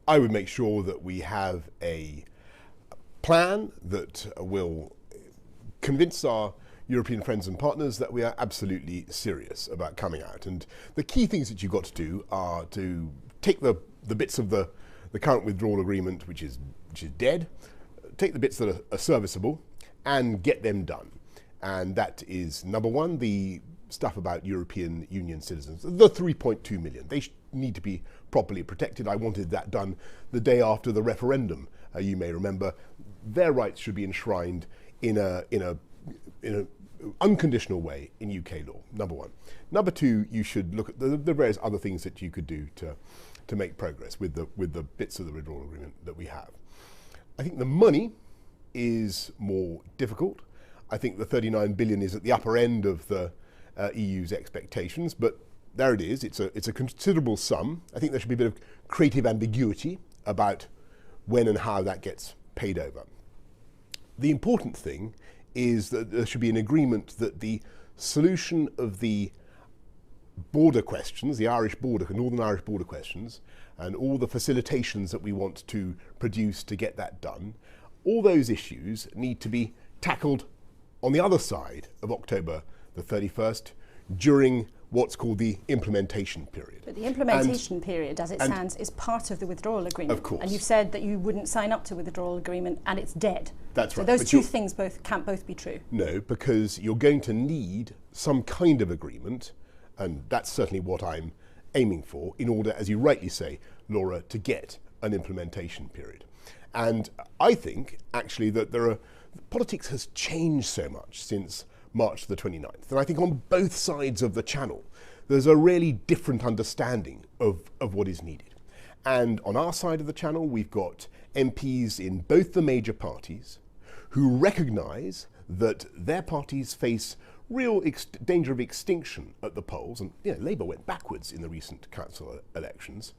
I would make sure that we have a plan that will convince our European friends and partners that we are absolutely serious about coming out. And the key things that you've got to do are to take the bits of the current withdrawal agreement which is dead, take the bits that are serviceable and get them done. And that is number one, the stuff about European Union citizens, the 3.2 million. They need to be properly protected. I wanted that done the day after the referendum. You may remember their rights should be enshrined in a unconditional way in UK law. Number one. Number two, you should look at the various other things that you could do to make progress with the bits of the withdrawal agreement that we have. I think the money is more difficult. I think the 39 billion is at the upper end of the EU's expectations, but there it is. It's a considerable sum. I think there should be a bit of creative ambiguity about when and how that gets paid over. The important thing is that there should be an agreement that the solution of the border questions, the Northern Irish border questions, and all the facilitations that we want to produce to get that done, all those issues need to be tackled on the other side of October the 31st during what's called the implementation period. But the implementation period, as it stands, is part of the withdrawal agreement. Of course. And you've said that you wouldn't sign up to the withdrawal agreement and it's dead. That's right. So those two things can't both be true. No, because you're going to need some kind of agreement, and that's certainly what I'm aiming for, in order, as you rightly say, Laura, to get an implementation period. And I think, actually, that politics has changed so much since March the 29th. And I think on both sides of the channel, there's a really different understanding of what is needed. And on our side of the channel, we've got MPs in both the major parties who recognise that their parties face real danger of extinction at the polls. And Labour went backwards in the recent council elections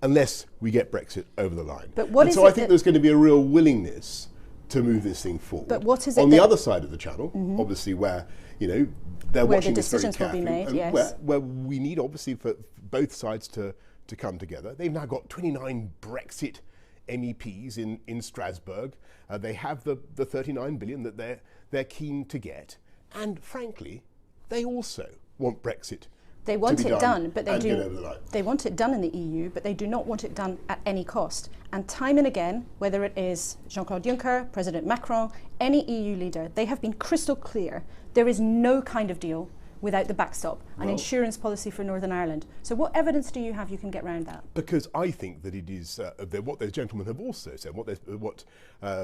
unless we get Brexit over the line. But what is so I think there's going to be a real willingness to move this thing forward. But what is it on the other side of the channel, obviously, where they're watching the this very decisions will be carefully, made, and yes. where we need obviously for both sides to come together. They've now got 29 Brexit MEPs in Strasbourg. They have the 39 billion that they're keen to get, and frankly, they also want Brexit. They want it done, but they want it done in the EU, but they do not want it done at any cost. And time and again, whether it is Jean-Claude Juncker, President Macron, any EU leader, they have been crystal clear. There is no kind of deal without the backstop, an insurance policy for Northern Ireland. So what evidence do you have you can get around that? Because I think that it is what those gentlemen have also said, what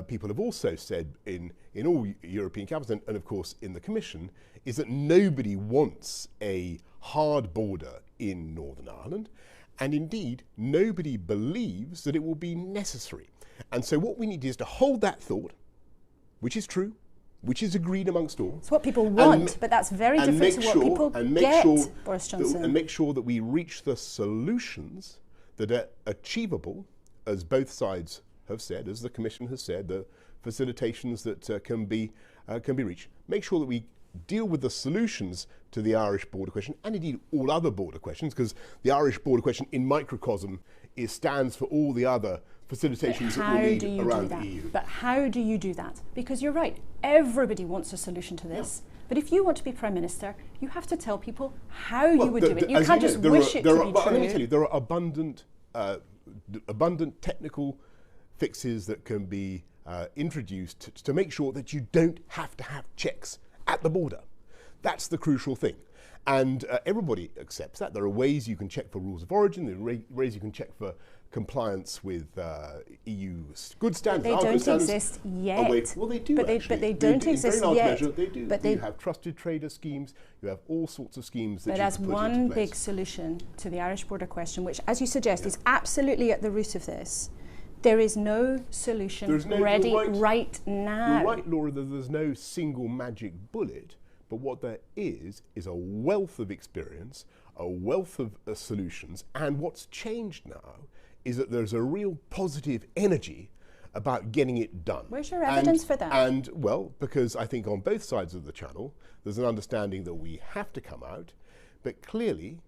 people have also said in all European capitals and of course in the Commission, is that nobody wants a hard border in Northern Ireland, and indeed nobody believes that it will be necessary. And so what we need is to hold that thought, which is true, which is agreed amongst all. It's what people want, but that's very different to what people get, Boris Johnson. And make sure that we reach the solutions that are achievable, as both sides have said, as the Commission has said, the facilitations that can be reached. Make sure that we deal with the solutions to the Irish border question, and indeed all other border questions, because the Irish border question in microcosm stands for all the other facilitations that we need around the EU. But how do you do that? Because you're right, everybody wants a solution to this. Yeah. But if you want to be Prime Minister, you have to tell people how you would do it. You can't just wish it to be true. Let me tell you, there are abundant technical fixes that can be introduced to make sure that you don't have to have checks at the border. That's the crucial thing. And everybody accepts that. There are ways you can check for rules of origin, there are ways you can check for compliance with EU good standards. They don't exist yet. Well, they do, but they don't exist yet. They do. But you have trusted trader schemes, you have all sorts of schemes that you can put into place. But as one big solution to the Irish border question, which, as you suggest, is absolutely at the root of this, there is no solution ready right now. You're right, Laura, there's no single magic bullet, but what there is a wealth of experience, a wealth of solutions, and what's changed now is that there's a real positive energy about getting it done. Where's your evidence for that? And, well, because I think on both sides of the channel, there's an understanding that we have to come out, but clearly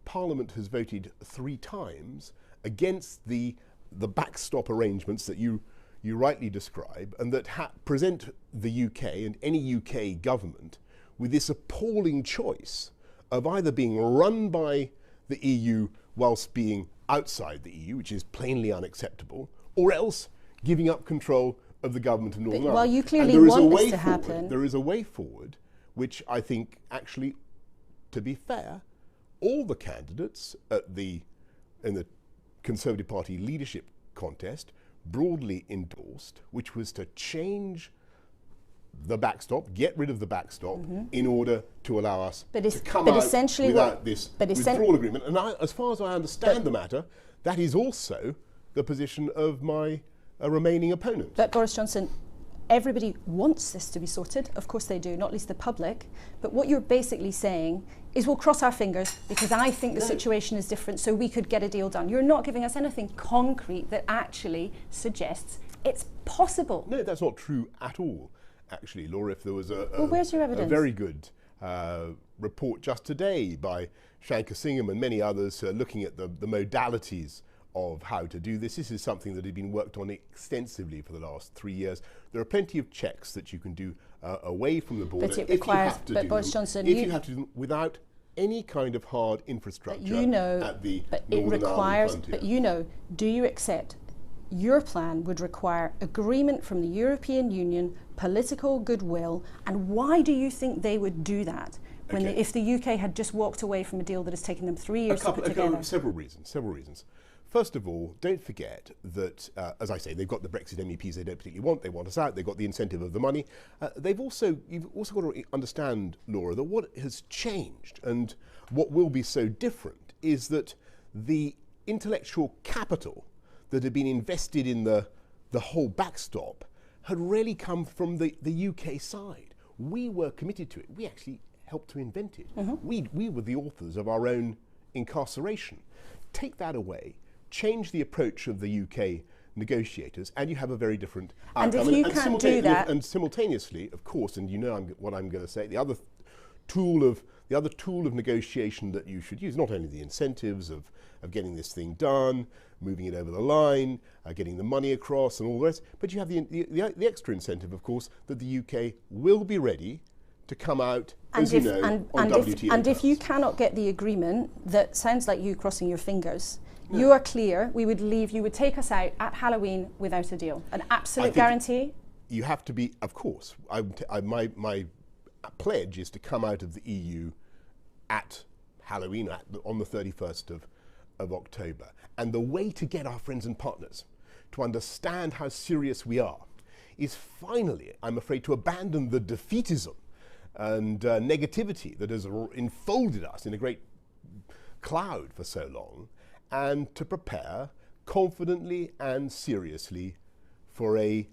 Parliament has voted 3 times against the the backstop arrangements that you rightly describe, and that present the UK and any UK government with this appalling choice of either being run by the EU whilst being outside the EU, which is plainly unacceptable, or else giving up control of the government of Northern Ireland. Well, you clearly want this to happen. There is a way forward, which I think actually, to be fair, all the candidates in the Conservative Party leadership contest broadly endorsed, which was to change the backstop, get rid of the backstop, in order to allow us to come out without this withdrawal agreement. And as far as I understand the matter, that is also the position of my remaining opponent. But Boris Johnson, everybody wants this to be sorted. Of course they do, not least the public. But what you're basically saying is we'll cross our fingers because I think the situation is different, so we could get a deal done. You're not giving us anything concrete that actually suggests it's possible. No, that's not true at all, actually, Laura. If there was where's your evidence? A very good report just today by Shankar Singham and many others looking at the modalities of how to do this. This is something that had been worked on extensively for the last 3 years. There are plenty of checks that you can do away from the border. But it requires, Boris Johnson, you have to do them without any kind of hard infrastructure at the Northern Ireland frontier. But you know, do you accept your plan would require agreement from the European Union, political goodwill, and why do you think they would do that? If the UK had just walked away from a deal that has taken them 3 years to put together? Several reasons. First of all, don't forget that, as I say, they've got the Brexit MEPs they don't particularly want. They want us out. They've got the incentive of the money. You've also got to understand, Laura, that what has changed and what will be so different is that the intellectual capital that had been invested in the whole backstop had really come from the UK side. We were committed to it. We actually helped to invent it. We were the authors of our own incarceration. Take that away. Change the approach of the UK negotiators, and you have a very different outcome. And if you can't do that, and simultaneously, of course, and you know what I'm going to say, the other tool of negotiation that you should use, not only the incentives of getting this thing done, moving it over the line, getting the money across, and all the rest, but you have the extra incentive, of course, that the UK will be ready to come out, as you know, on WTO. And if you cannot get the agreement, that sounds like you crossing your fingers. No. You are clear, you would take us out at Halloween without a deal. An absolute guarantee? You have to be, of course. My pledge is to come out of the EU at Halloween, on the 31st of October. And the way to get our friends and partners to understand how serious we are is finally, I'm afraid, to abandon the defeatism and negativity that has enfolded us in a great cloud for so long, and to prepare confidently and seriously for a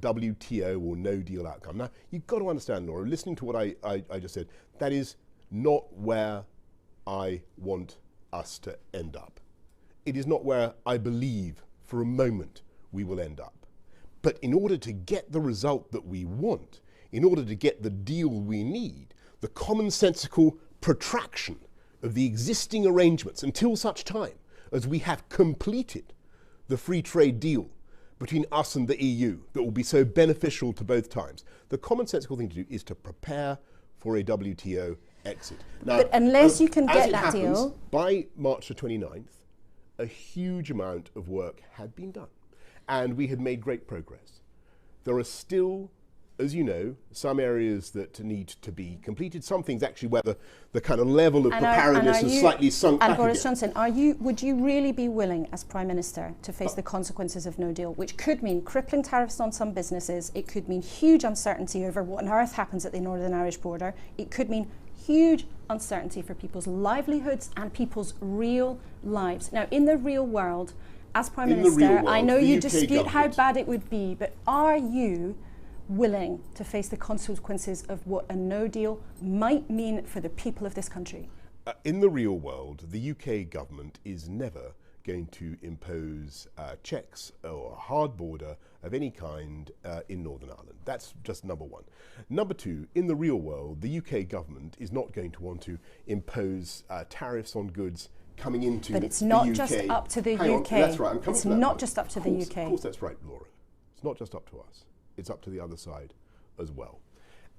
WTO or no deal outcome. Now, you've got to understand, Laura, listening to what I just said, that is not where I want us to end up. It is not where I believe for a moment we will end up. But in order to get the result that we want, in order to get the deal we need, the commonsensical protraction of the existing arrangements until such time as we have completed the free trade deal between us and the EU that will be so beneficial to both times. The commonsensical thing to do is to prepare for a WTO exit. Now, but unless you can get that deal... By March the 29th, a huge amount of work had been done, and we had made great progress. There are still, as you know, some areas that need to be completed, some things actually where the kind of level of preparedness has slightly sunk back again. And Boris Johnson, would you really be willing as Prime Minister to face the consequences of no deal, which could mean crippling tariffs on some businesses, it could mean huge uncertainty over what on earth happens at the Northern Irish border, it could mean huge uncertainty for people's livelihoods and people's real lives. Now, in the real world, as Prime Minister, I know you dispute how bad it would be, but are you willing to face the consequences of what a no deal might mean for the people of this country? In the real world, the UK government is never going to impose checks or a hard border of any kind in Northern Ireland. That's just number one. Number two, in the real world, the UK government is not going to want to impose tariffs on goods coming into But it's not the UK. just up to the Hang UK. On, that's right. I'm coming it's to that not point. just up to the UK. Of course that's right, Laura. It's not just up to us. It's up to the other side as well.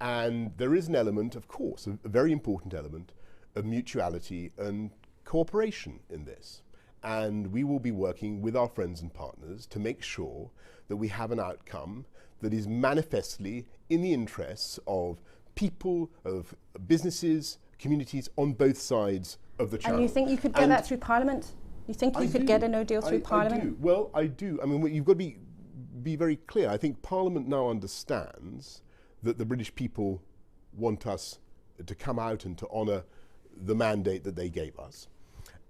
And there is an element, of course, a very important element of mutuality and cooperation in this. And we will be working with our friends and partners to make sure that we have an outcome that is manifestly in the interests of people, of businesses, communities on both sides of the channel. And you think you could get that through Parliament? You think you could get a no deal through Parliament? I do. Well, I do. I mean, you've got to be very clear. I think Parliament now understands that the British people want us to come out and to honour the mandate that they gave us.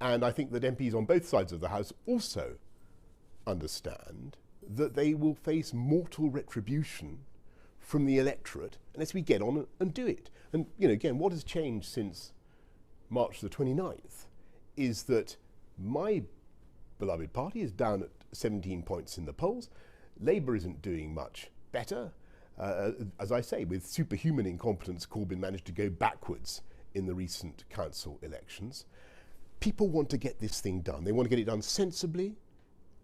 And I think that MPs on both sides of the House also understand that they will face mortal retribution from the electorate unless we get on and do it. And, again, what has changed since March the 29th is that my beloved party is down at 17 points in the polls. Labour isn't doing much better. As I say, with superhuman incompetence, Corbyn managed to go backwards in the recent council elections. People want to get this thing done. They want to get it done sensibly.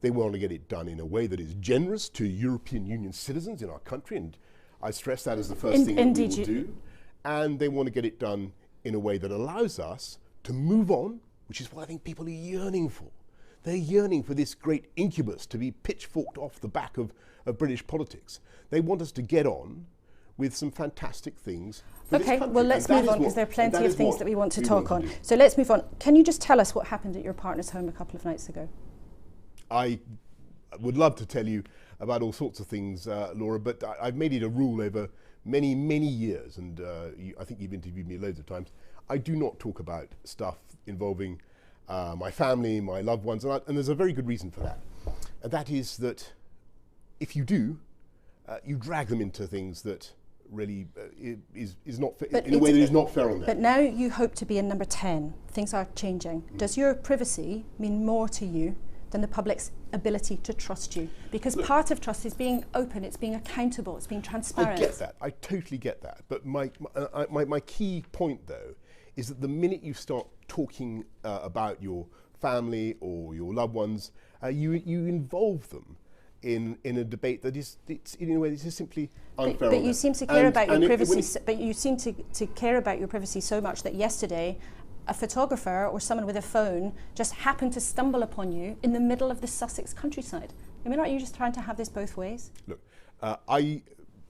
They want to get it done in a way that is generous to European Union citizens in our country, and I stress that as the first thing that we will do. And they want to get it done in a way that allows us to move on, which is what I think people are yearning for. They're yearning for this great incubus to be pitchforked off the back of British politics. They want us to get on with some fantastic things. Okay, well, let's move on, because there are plenty of things that we want to talk on. So let's move on. Can you just tell us what happened at your partner's home a couple of nights ago? I would love to tell you about all sorts of things, Laura, but I've made it a rule over many, many years, and I think you've interviewed me loads of times. I do not talk about stuff involving my family, my loved ones, and there's a very good reason for that. And that is that if you do, you drag them into things that really is not fair, in a way that is not fair on them. But now you hope to be in number 10. Things are changing. Does your privacy mean more to you than the public's ability to trust you? Because part of trust is being open, it's being accountable, it's being transparent. I get that. I totally get that. But my key point, though, is that the minute you start talking about your family or your loved ones, you involve them in a debate that is, in a way, this is simply unfair. But you seem to care about your privacy. But you seem to care about your privacy so much that yesterday, a photographer or someone with a phone just happened to stumble upon you in the middle of the Sussex countryside. I mean, aren't you just trying to have this both ways? Look, I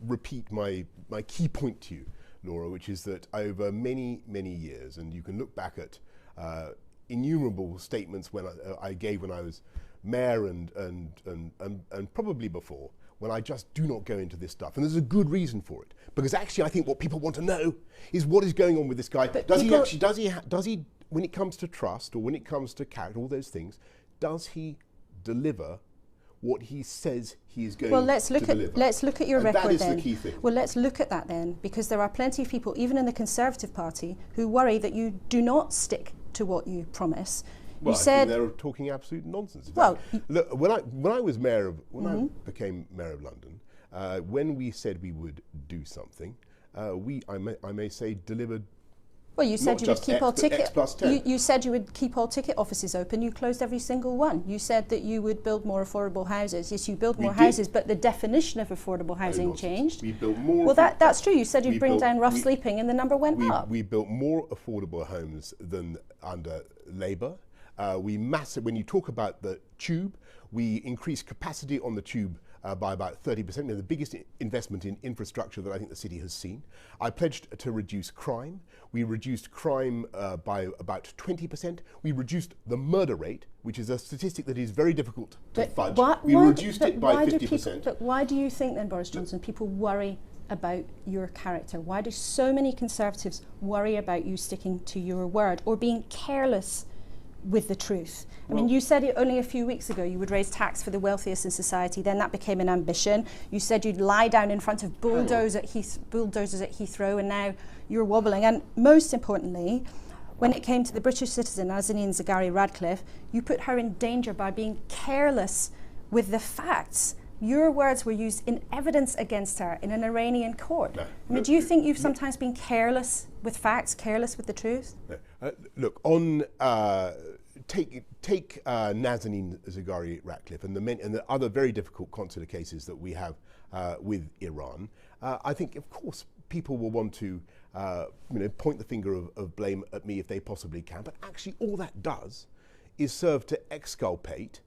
repeat my key point to you, Laura, which is that over many, many years, and you can look back at innumerable statements when I gave when I was mayor and probably before, when I just do not go into this stuff. And there's a good reason for it. Because actually I think what people want to know is what is going on with this guy. Does he, when it comes to trust or when it comes to character, all those things, does he deliver what he says he is going to deliver? Let's look at your record then. That is the key thing. Well, let's look at that then, because there are plenty of people, even in the Conservative Party, who worry that you do not stick to what you promise. Well, I think they're talking absolute nonsense. Well, look, when I was mayor of, I became mayor of London, when we said we would do something, I may say, delivered. Well, you said you would keep all ticket. You said you would keep all ticket offices open. You closed every single one. You said that you would build more affordable houses. Yes, you build more houses, but the definition of affordable housing changed. We built more. Well, that's true. You said you'd bring down rough sleeping, and the number went up. We built more affordable homes than under Labour. When you talk about the tube, we increased capacity on the tube by about 30%, the biggest investment in infrastructure that I think the city has seen. I pledged to reduce crime. We reduced crime by about 20%. We reduced the murder rate, which is a statistic that is very difficult to fudge. We reduced it by 50%. But why do you think then, Boris Johnson, people worry about your character? Why do so many Conservatives worry about you sticking to your word or being careless with the truth? I mean, you said it only a few weeks ago you would raise tax for the wealthiest in society, then that became an ambition. You said you'd lie down in front of bulldozers at Heathrow, and now you're wobbling. And most importantly, when it came to the British citizen Nazanin Zaghari Ratcliffe, you put her in danger by being careless with the facts. Your words were used in evidence against her in an Iranian court. Do you think you've sometimes been careless with facts, careless with the truth? Look, on take Nazanin Zaghari-Ratcliffe and the other very difficult consular cases that we have with Iran. I think, of course, people will want to point the finger of blame at me if they possibly can, but actually all that does is serve to exculpate,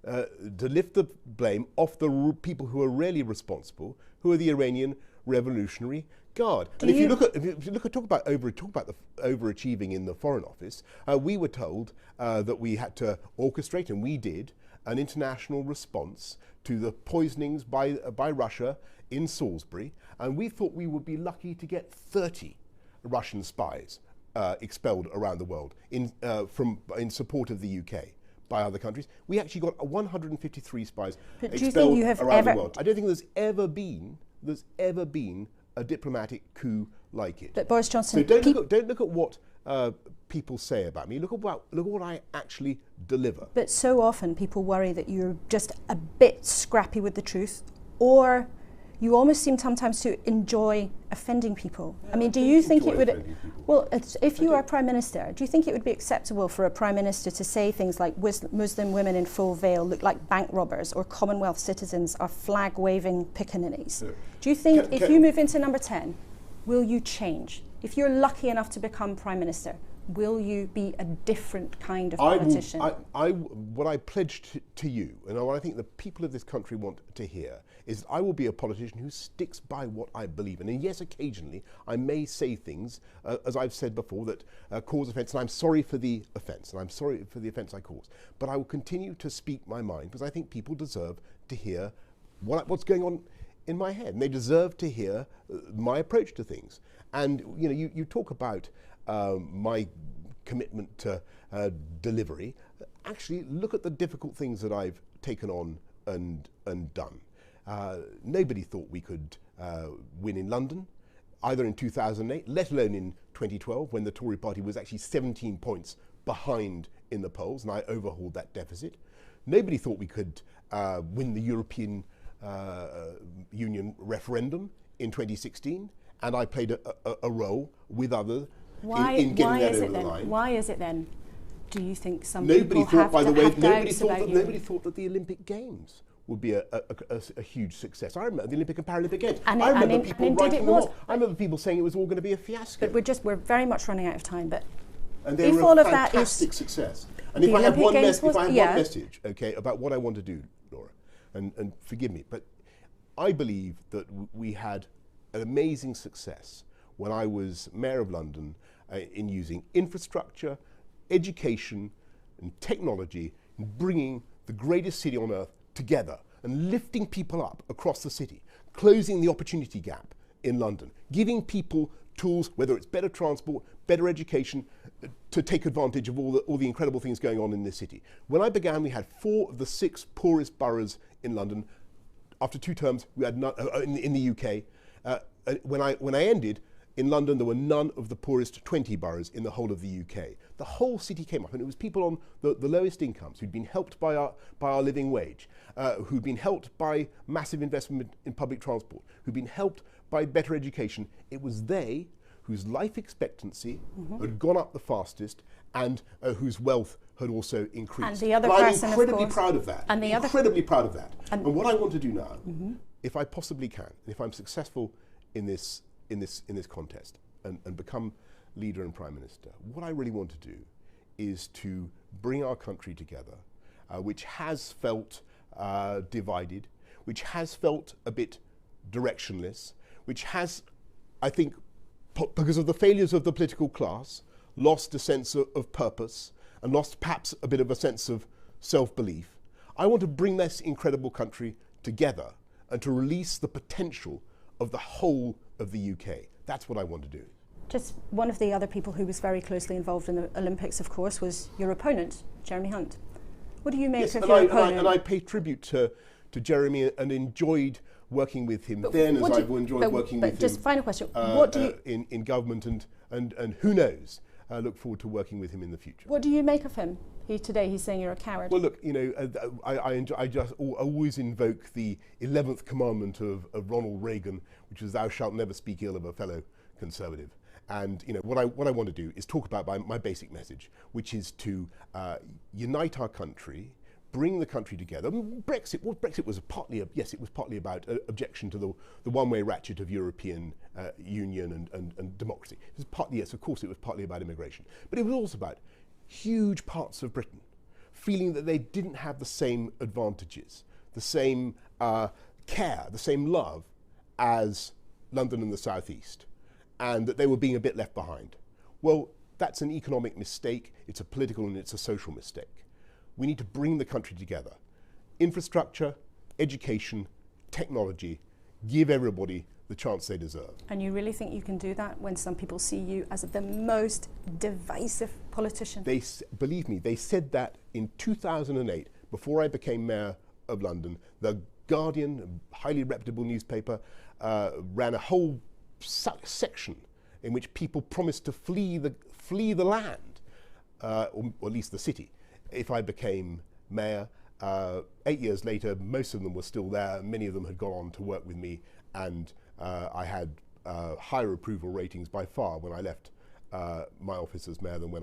to lift the blame off the people who are really responsible, who are the Iranian Revolutionary Guard. And if you talk about the overachieving in the Foreign Office, we were told that we had to orchestrate, and we did, an international response to the poisonings by Russia in Salisbury, and we thought we would be lucky to get 30 Russian spies expelled around the world in support of the UK by other countries. We actually got 153 spies expelled around the world. I don't think there's ever been a diplomatic coup like it. But Boris Johnson, so don't look at what people say about me. Look at what I actually deliver. But so often people worry that you're just a bit scrappy with the truth, or you almost seem sometimes to enjoy offending people. Yeah, I mean, do you think it would? Well, if you are Prime Minister, do you think it would be acceptable for a Prime Minister to say things like Muslim women in full veil look like bank robbers, or Commonwealth citizens are flag-waving pickaninnies? Do you think if you move into number 10, will you change? If you're lucky enough to become Prime Minister, will you be a different kind of politician? What I pledge to you, and what I think the people of this country want to hear, is I will be a politician who sticks by what I believe in. And yes, occasionally I may say things, as I've said before, that cause offence, and I'm sorry for the offence, and I'm sorry for the offence I caused. But I will continue to speak my mind, because I think people deserve to hear what's going on in my head, and they deserve to hear my approach to things. And you talk about my commitment to delivery. Actually, look at the difficult things that I've taken on and done. Nobody thought we could win in London, either in 2008, let alone in 2012, when the Tory party was actually 17 points behind in the polls, and I overhauled that deficit. Nobody thought we could win the European Union referendum in 2016, and I played a role with others in getting that over the line. Why is it then? Do you think some people have doubts about you? Nobody thought that the Olympic Games would be a huge success. I remember the Olympic and Paralympic Games. I remember people writing them off. I remember people saying it was all going to be a fiasco. But we're very much running out of time. But and they were a fantastic success. And if I have one message, okay, about what I want to do, Laura, and forgive me, but I believe that we had an amazing success when I was Mayor of London in using infrastructure, education and technology, and bringing the greatest city on earth together and lifting people up across the city, closing the opportunity gap in London, giving people tools, whether it's better transport, better education, to take advantage of all the incredible things going on in this city. When I began, we had 4 of the 6 poorest boroughs in London. After 2 terms, we had none in the UK. When I ended, in London, there were none of the poorest 20 boroughs in the whole of the UK. The whole city came up, and it was people on the lowest incomes who'd been helped by our living wage, who'd been helped by massive investment in public transport, who'd been helped by better education. It was they whose life expectancy had gone up the fastest, and whose wealth had also increased. And the other person, I'm incredibly proud of that. And incredibly proud of that. And what I want to do now, if I possibly can, and if I'm successful in this contest and become leader and Prime Minister, what I really want to do is to bring our country together, which has felt divided, which has felt a bit directionless, which has, I think, because of the failures of the political class, lost a sense of purpose and lost perhaps a bit of a sense of self-belief. I want to bring this incredible country together and to release the potential of the whole of the UK. That's what I want to do. Just one of the other people who was very closely involved in the Olympics, of course, was your opponent, Jeremy Hunt. What do you make of your opponent? And I pay tribute to Jeremy and enjoyed working with him then, as I've enjoyed working with him. Just final question: what do you in government and who knows? Look forward to working with him in the future. What do you make of him? Today he's saying you're a coward. Well, look, I just always invoke the 11th commandment of Ronald Reagan, which is "Thou shalt never speak ill of a fellow Conservative." And what I want to do is talk about my basic message, which is to unite our country, bring the country together. Brexit was partly about objection to the one-way ratchet of European Union and democracy. It was partly, yes, of course, it was partly about immigration, but it was also about huge parts of Britain feeling that they didn't have the same advantages, the same care, the same love as London and the South East, and that they were being a bit left behind. Well, that's an economic mistake, it's a political and it's a social mistake. We need to bring the country together. Infrastructure, education, technology, give everybody the chance they deserve. And you really think you can do that when some people see you as the most divisive politician? Believe me, they said that in 2008, before I became mayor of London. The Guardian, a highly reputable newspaper, ran a whole section in which people promised to flee the land, or at least the city, if I became mayor. 8 years later, most of them were still there. Many of them had gone on to work with me, and I had higher approval ratings by far when I left my office as mayor than when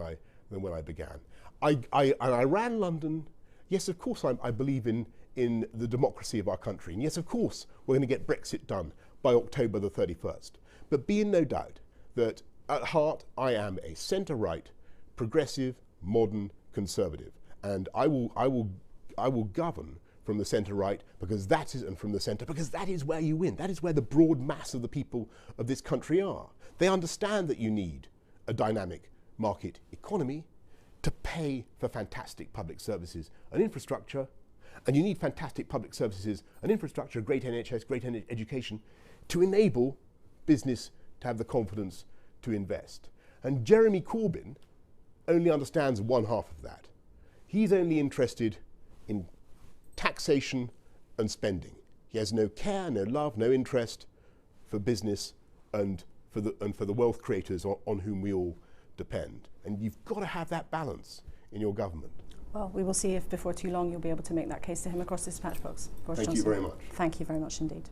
I began. I ran London. Yes, of course, I believe in the democracy of our country, and yes, of course, we're going to get Brexit done by October the 31st. But be in no doubt that at heart, I am a centre-right, progressive, modern conservative, and I will govern from the centre-right because that is, and from the centre because that is where you win. That is where the broad mass of the people of this country are. They understand that you need a dynamic market economy to pay for fantastic public services and infrastructure, and you need fantastic public services and infrastructure, great NHS, great education, to enable business to have the confidence to invest. And Jeremy Corbyn only understands one half of that. He's only interested in taxation and spending. He has no care, no love, no interest for business and for the wealth creators on whom we all depend. And you've got to have that balance in your government. Well, we will see if before too long you'll be able to make that case to him across the dispatch box. Boris Thank Johnson. you very much. Thank you very much indeed.